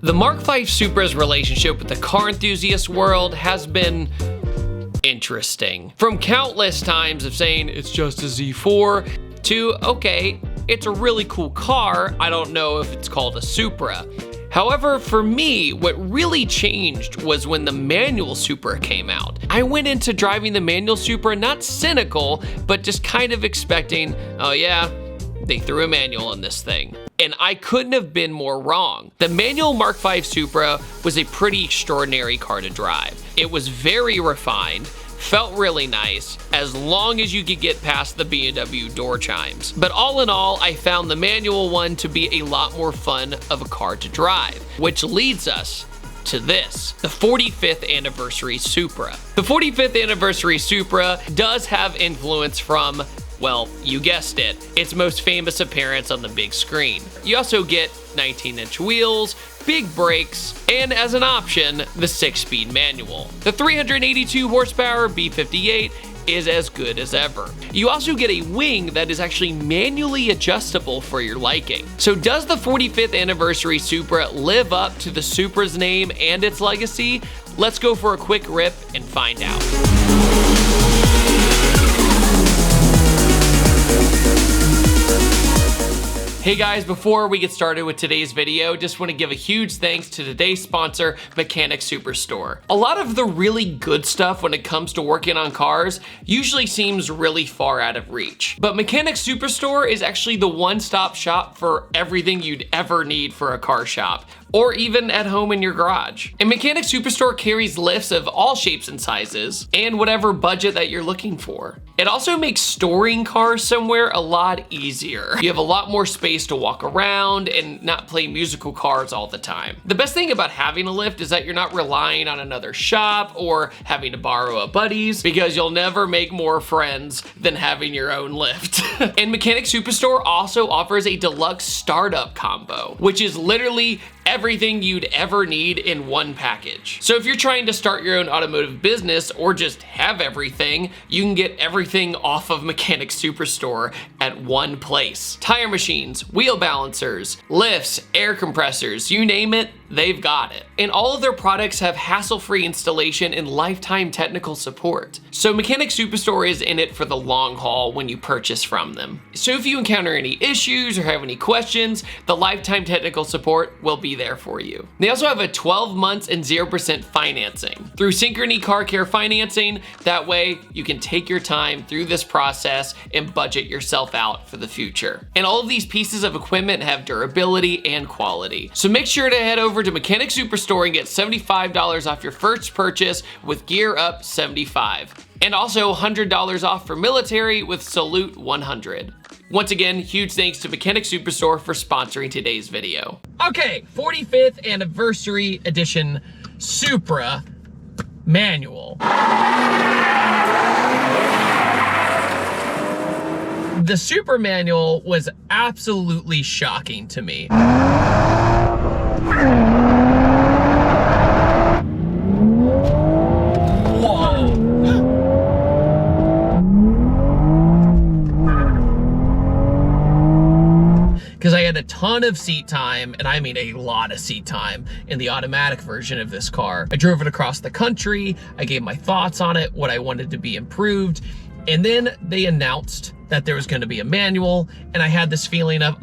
The Mark V Supra's relationship with the car enthusiast world has been interesting. From countless times of saying it's just a Z4 to, okay, it's a really cool car, I don't know if it's called a Supra. However, for me, what really changed was when the manual Supra came out. I went into driving the manual Supra not cynical, but just kind of expecting, oh yeah, they threw a manual in this thing. And I couldn't have been more wrong. The manual Mark V Supra was a pretty extraordinary car to drive. It was very refined, felt really nice, as long as you could get past the B&W door chimes. But all in all, I found the manual one to be a lot more fun of a car to drive, which leads us to this, the 45th anniversary Supra. The 45th anniversary Supra does have influence from, well, you guessed it, its most famous appearance on the big screen. You also get 19-inch wheels, big brakes, and as an option, the 6-speed manual. The 382 horsepower B58 is as good as ever. You also get a wing that is actually manually adjustable for your liking. So does the 45th anniversary Supra live up to the Supra's name and its legacy? Let's go for a quick rip and find out. Hey guys, before we get started with today's video, just want to give a huge thanks to today's sponsor, Mechanic Superstore. A lot of the really good stuff when it comes to working on cars usually seems really far out of reach. But Mechanic Superstore is actually the one-stop shop for everything you'd ever need for a car shop, or even at home in your garage. And Mechanic Superstore carries lifts of all shapes and sizes, and whatever budget that you're looking for. It also makes storing cars somewhere a lot easier. You have a lot more space to walk around and not play musical cars all the time. The best thing about having a lift is that you're not relying on another shop or having to borrow a buddy's, because you'll never make more friends than having your own lift. And Mechanic Superstore also offers a deluxe startup combo, which is literally everything you'd ever need in one package. So if you're trying to start your own automotive business or just have everything, you can get everything off of Mechanic Superstore at one place. Tire machines, wheel balancers, lifts, air compressors, you name it, they've got it. And all of their products have hassle-free installation and lifetime technical support. So Mechanic Superstore is in it for the long haul when you purchase from them. So if you encounter any issues or have any questions, the lifetime technical support will be there for you. They also have a 12 months and 0% financing through Synchrony Car Care Financing. That way you can take your time through this process and budget yourself out for the future. And all of these pieces of equipment have durability and quality. So make sure to head over to Mechanic Superstore and get $75 off your first purchase with Gear Up 75. And also $100 off for military with Salute 100. Once again, huge thanks to Mechanic Superstore for sponsoring today's video. Okay, 45th anniversary edition Supra manual. The Supra manual was absolutely shocking to me. Because I had a ton of seat time, and I mean a lot of seat time, in the automatic version of this car. I drove it across the country, I gave my thoughts on it, what I wanted to be improved, and then they announced that there was going to be a manual, and I had this feeling of,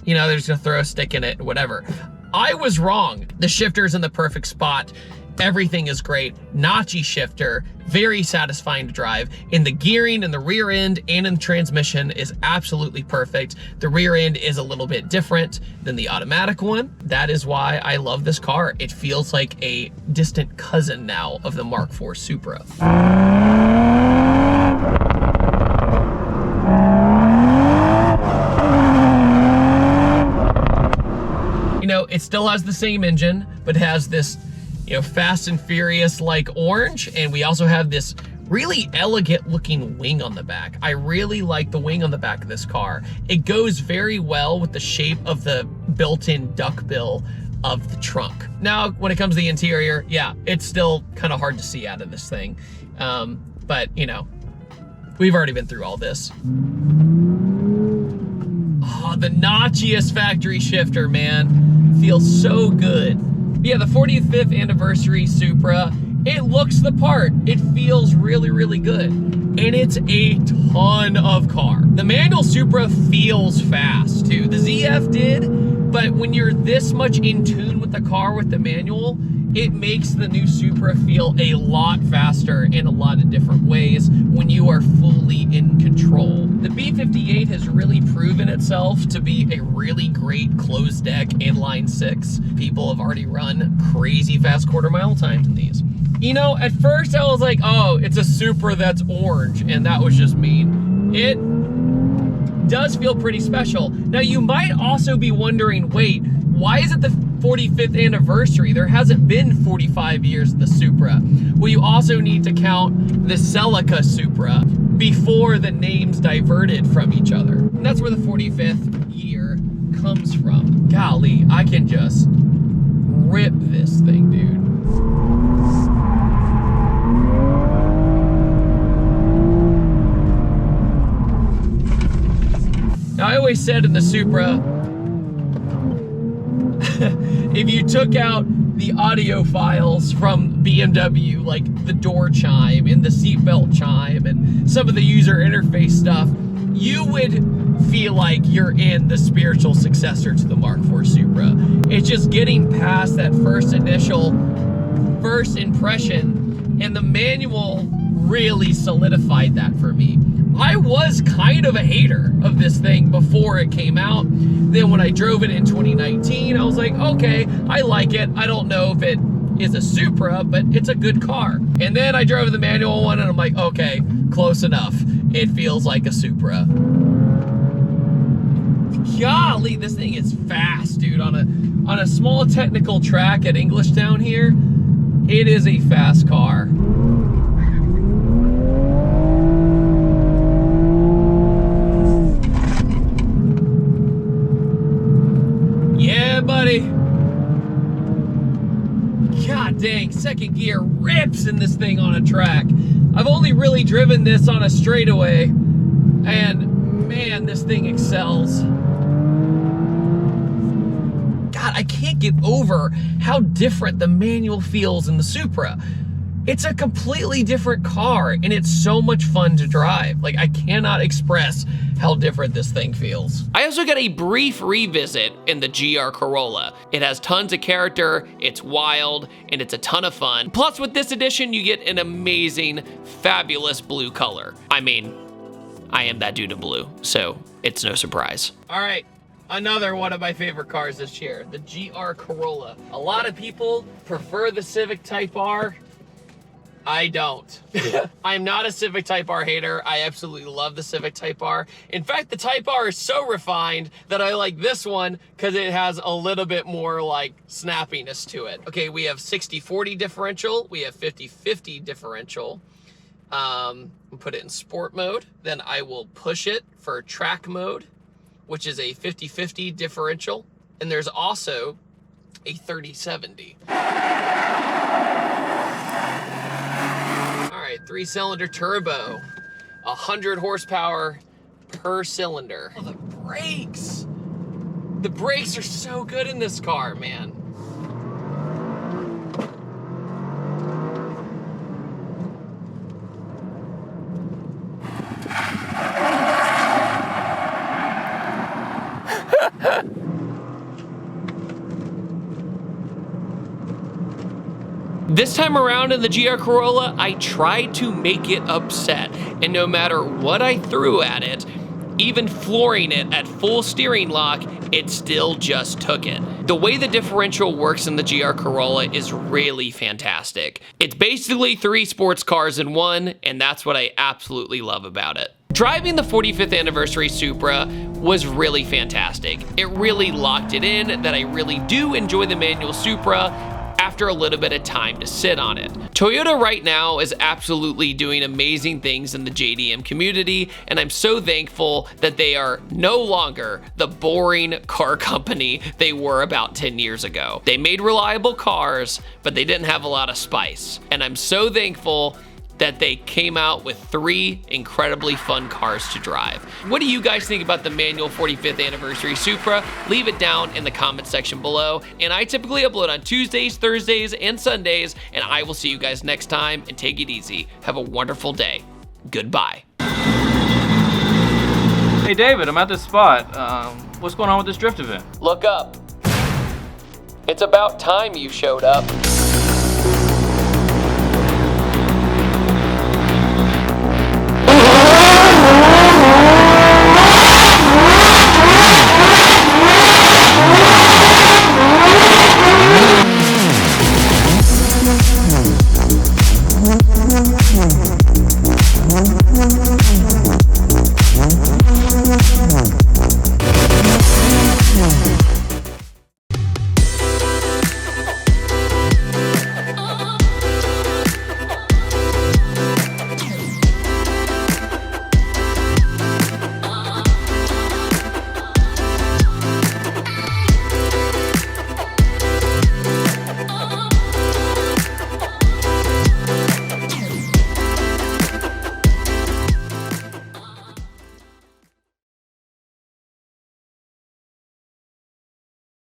you know, they're just gonna throw a stick in it, whatever. I was wrong. The shifter's in the perfect spot. Everything is great. Notchy shifter, very satisfying to drive. In the gearing, in the rear end, and in the transmission is absolutely perfect. The rear end is a little bit different than the automatic one. That is why I love this car. It feels like a distant cousin now of the Mark IV Supra. You know, it still has the same engine, but has this, you know, Fast and Furious like orange, and we also have this really elegant looking wing on the back. I really like the wing on the back of this car. It goes very well with the shape of the built-in duckbill of the trunk. Now, when it comes to the interior, yeah, it's still kind of hard to see out of this thing. But, you know, we've already been through all this. Oh, the notchiest factory shifter, man. Feels so good. Yeah, the 45th anniversary Supra, it looks the part. It feels really, really good. And it's a ton of car. The manual Supra feels fast too. The ZF did, but when you're this much in tune with the car with the manual, it makes the new Supra feel a lot faster in a lot of different ways when you are fully in control. The B58 has really proven itself to be a really great closed deck inline six. People have already run crazy fast quarter-mile times in these. You know, at first I was like, oh, it's a Supra that's orange, and that was just mean. It does feel pretty special. Now, you might also be wondering, wait, why is it the 45th anniversary? There hasn't been 45 years of the Supra. Well, you also need to count the Celica Supra before the names diverted from each other. And that's where the 45th year comes from. Golly, I can just rip this thing, dude. Now, I always said in the Supra, if you took out the audio files from BMW, like the door chime and the seatbelt chime and some of the user interface stuff, you would feel like you're in the spiritual successor to the Mark IV Supra. It's just getting past that first impression, and the manual really solidified that for me. I was kind of a hater of this thing before it came out. Then when I drove it in 2019, I was like, okay, I like it. I don't know if it is a Supra, but it's a good car. And then I drove the manual one and I'm like, okay, close enough. It feels like a Supra. Golly, this thing is fast, dude. On a small technical track at Englishtown here, it is a fast car. Buddy. God dang, second gear rips in this thing on a track. I've only really driven this on a straightaway, and man, this thing excels. God, I can't get over how different the manual feels in the Supra. It's a completely different car, and it's so much fun to drive. Like, I cannot express how different this thing feels. I also got a brief revisit in the GR Corolla. It has tons of character, it's wild, and it's a ton of fun. Plus, with this edition, you get an amazing, fabulous blue color. I mean, I am that dude in blue, so it's no surprise. All right. Another one of my favorite cars this year, the GR Corolla. A lot of people prefer the Civic Type R. I don't. I'm not a Civic Type R hater. I absolutely love the Civic Type R. In fact, the Type R is so refined that I like this one because it has a little bit more like snappiness to it. Okay, we have 60-40 differential. We have 50-50 differential. Put it in sport mode. Then I will push it for track mode, which is a 50-50 differential. And there's also a 30-70. 3-cylinder turbo, 100 horsepower per cylinder. Oh, the brakes! The brakes are so good in this car, man. This time around in the GR Corolla, I tried to make it upset, and no matter what I threw at it, even flooring it at full steering lock, it still just took it. The way the differential works in the GR Corolla is really fantastic. It's basically 3 sports cars in one, and that's what I absolutely love about it. Driving the 45th anniversary Supra was really fantastic. It really locked it in that I really do enjoy the manual Supra after a little bit of time to sit on it. Toyota right now is absolutely doing amazing things in the JDM community, and I'm so thankful that they are no longer the boring car company they were about 10 years ago. They made reliable cars, but they didn't have a lot of spice, and I'm so thankful that they came out with 3 incredibly fun cars to drive. What do you guys think about the manual 45th anniversary Supra? Leave it down in the comment section below. And I typically upload on Tuesdays, Thursdays, and Sundays, and I will see you guys next time, and take it easy. Have a wonderful day. Goodbye. Hey David, I'm at this spot. What's going on with this drift event? Look up. It's about time you showed up.